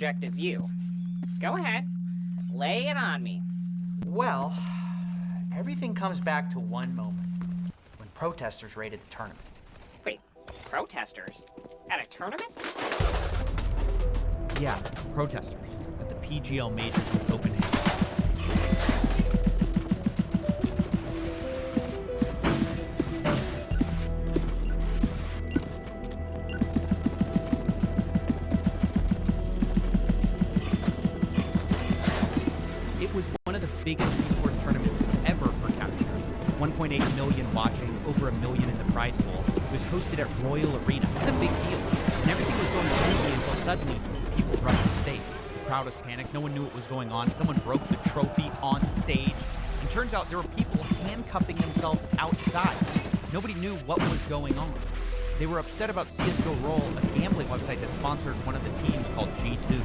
objective view. Go ahead. Lay it on me. Well, everything comes back to one moment, when protesters raided the tournament. Wait, protesters? At a tournament? Yeah, protesters at the PGL Majors in Copenhagen. It was one of the biggest esports tournaments ever for Counter-Strike. 1.8 million watching, over $1 million in the prize pool. It was hosted at Royal Arena. It's a big deal. And everything was going smoothly until suddenly people rushed the stage. The crowd was panicked. No one knew what was going on. Someone broke the trophy on stage. And turns out there were people handcuffing themselves outside. Nobody knew what was going on. They were upset about CSGO Roll, a gambling website that sponsored one of the teams called G2.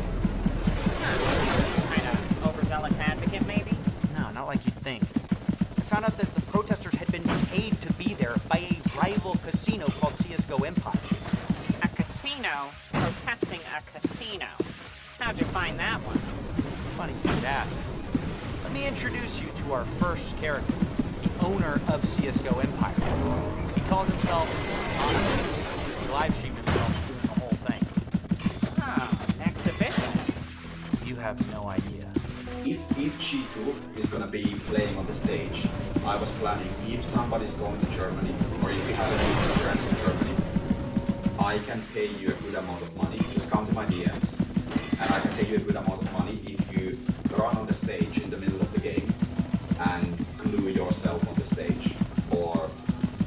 Kind of overzealous advocate, maybe? No, not like you'd think. I found out that the protesters had been paid to be there by a rival casino called CSGO Empire. A casino protesting a casino. How'd you find that one? Funny you should ask. Let me introduce you to our first character, the owner of CSGO Empire. He calls himself Honor. He live streamed himself doing the whole thing. Oh, exhibitionist. You have no idea. If G2 is gonna be playing on the stage, I was planning if somebody's going to Germany or if you have any friends in Germany, I can pay you a good amount of money. Just come to my DMs and I can pay you a good amount of money if you run on the stage in the middle of the game and glue yourself on the stage. Or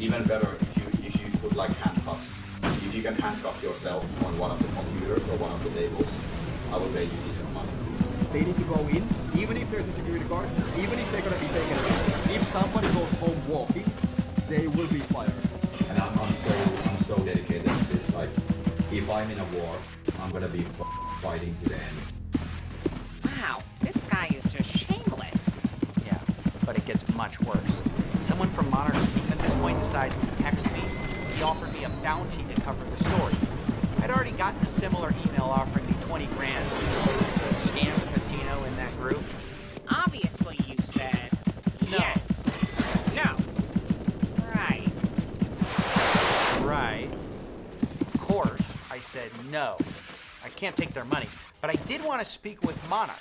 even better, if you put like handcuffs. If you can handcuff yourself on one of the computers or one of the tables, I will pay you decent money. They need to go in, even if there's a security guard, even if they're gonna be taken away. If somebody goes home walking, they will be fired. And I'm so dedicated to this. Like, if I'm in a war, I'm gonna be fighting to the end. Wow, this guy is just shameless. Yeah, but it gets much worse. Someone from Monarch's team at this point decides to text me. He offered me a bounty to cover the story. I'd already gotten a similar email offering me 20 grand to the scam casino in that group. Obviously you said No. yes. No. Right. Right. Of course, I said no. I can't take their money, but I did want to speak with Monarch.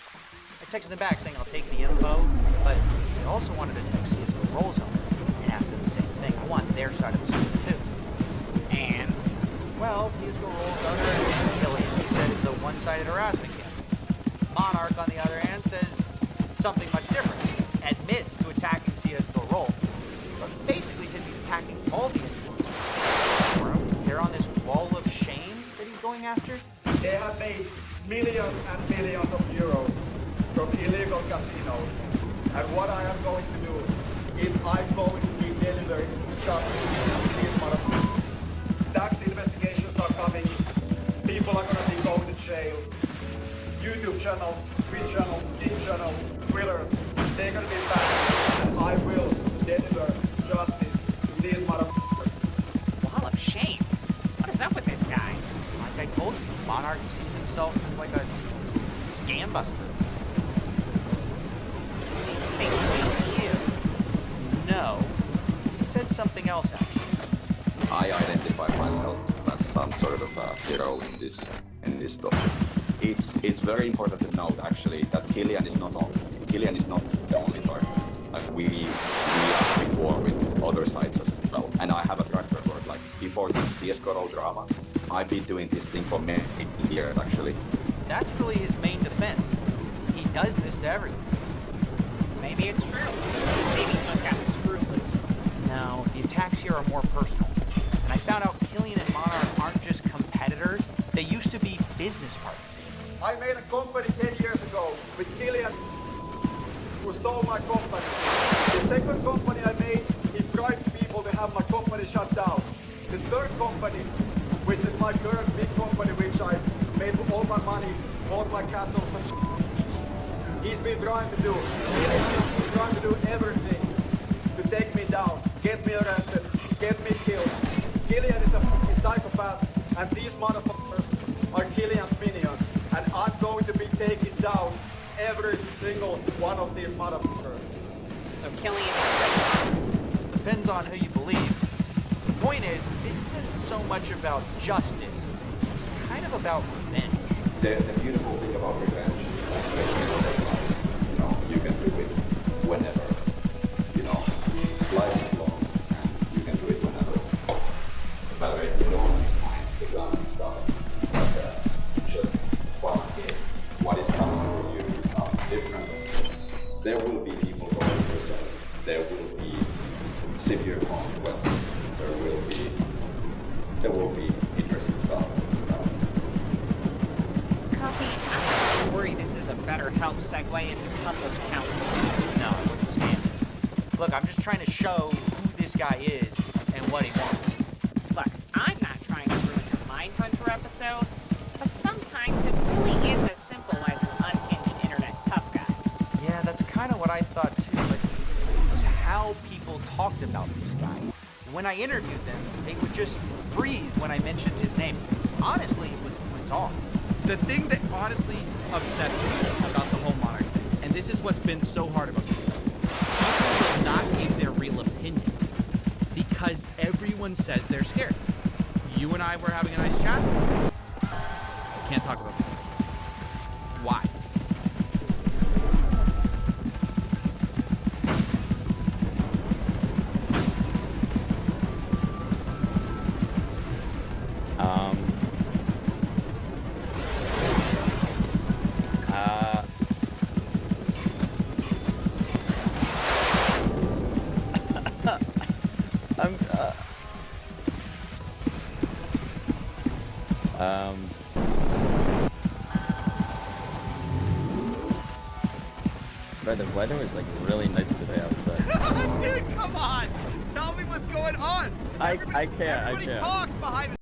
I texted them back saying I'll take the info, but I also wanted to text CSGO Roll's owner and ask them the same thing. I want their side of the story too. And Well, CSGO Roll's owner is Killian. He said it's a one-sided harassment campaign. Monarch, on the other hand, says something much different. Admits to attacking CSGO Roll, but basically says he's attacking all the influencers. They're on this wall of shame that he's going after. They have made millions and millions of euros from illegal casinos. And what I am going to do is I'm going to be delivering justice to these motherfuckers. Tax investigations are coming. People are going to be going to jail. YouTube channels, Twitch channels, Kick channels, Twitters, they're going to be banned. And I will deliver justice to these motherfuckers. wall of shame. What is up with this guy? Like I told you, Monarch sees himself as like a scam buster. They think you. No, he said something else actually. I identify myself as some sort of a hero in this topic. It's very important to note actually that Killian is not the only target. Like we actually war with other sites as well. And I have a track record. Like before this CSGO drama, I've been doing this thing for many years actually. That's really his main defense. He does this to everyone. Maybe it's true. Maybe he just got the screw loose. No, the attacks here are more personal. And I found out Killian and Monarch aren't just competitors, they used to be business partners. I made a company 10 years ago with Killian, who stole my company. The second company I made, he bribed people to have my company shut down. The third company, which is my current big company, which I made all my money, bought my castles and shit. He's been trying to do. He's trying to do everything to take me down, get me arrested, get me killed. Killian is a fucking psychopath, and these motherfuckers are Killian's minions. and I'm going to be taking down every single one of these motherfuckers. So Killian. Depends on who you believe. The point is, this isn't so much about justice. It's kind of about revenge. The beautiful thing about revenge is that when you recognize, you can do it whenever. Life is long and you can do it whenever. By the way, you don't mind the guns and stuff. It's like just fun games. What is coming for you is something different. There will be people going to prison. There will be severe consequences. There will be interesting stuff. Copy. I'm worried this is a better help segue into couples counseling. No, I wouldn't stand it. Look, I'm just trying to show who this guy is and what he wants. Look, I'm not trying to ruin your Mindhunter episode, but sometimes it really is as simple as an unhinged internet tough guy. Yeah, that's kind of what I thought too, but it's how people talked about this guy. When I interviewed them, they would just freeze when I mentioned his name. Honestly, it was bizarre. The thing that honestly upsets me about the whole Monarch thing, and this is what's been so hard about this, people will not give their real opinion because everyone says they're scared. You and I were having a nice chat. Can't talk about it. Why? The weather is like really nice today outside. Dude, come on! Tell me what's going on! I can't. Everybody talks behind the